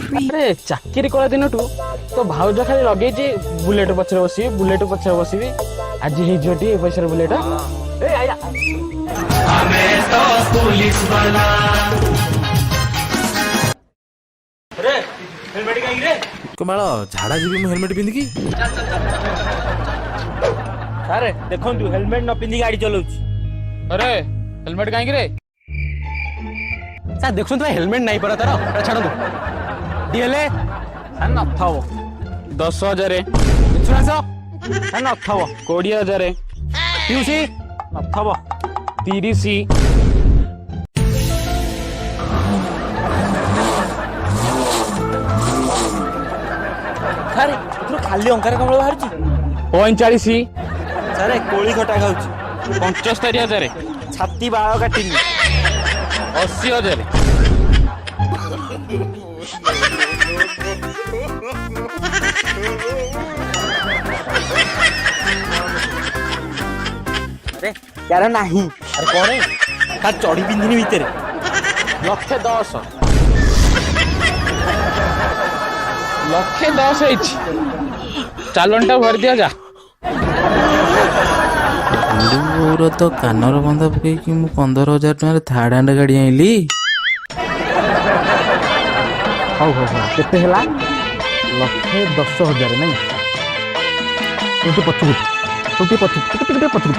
अरे चाकरी कला दिन तो भाउज खाली लगे बुलेट पछरे बसबी बुलेट पछरे बसबी आज हे पैसा बुलेट कमाल झाड़ा जी हेलमेट पिंधिकी अरे देखो हेलमेट न पिंधि गाड़ी चलाऊ अरे हेलमेट कहीं रे सर देखु तो हेलमेट नहीं पड़ा तार छाड़ डीएलए नथव 10,000 इन्शुरांस नथव 20,000 पीयूसी नथव 30 अरे खाली अंकार कमल बाहर 45 सारे कोली खटा खाऊ 75,000 छाती बाल काटिनी 80,000 अरे यार नहीं अरे कौन है चढ़ी पिंधिनी भितर 1,10,000 1,10,000 चालनटा भर दिया जा मोर तो कानर बंधा पकई 15,000 टकर थार्ड हैंड गाड़ी आईली केते हला 1,10,000 नहीं पछुट पछुट पछुट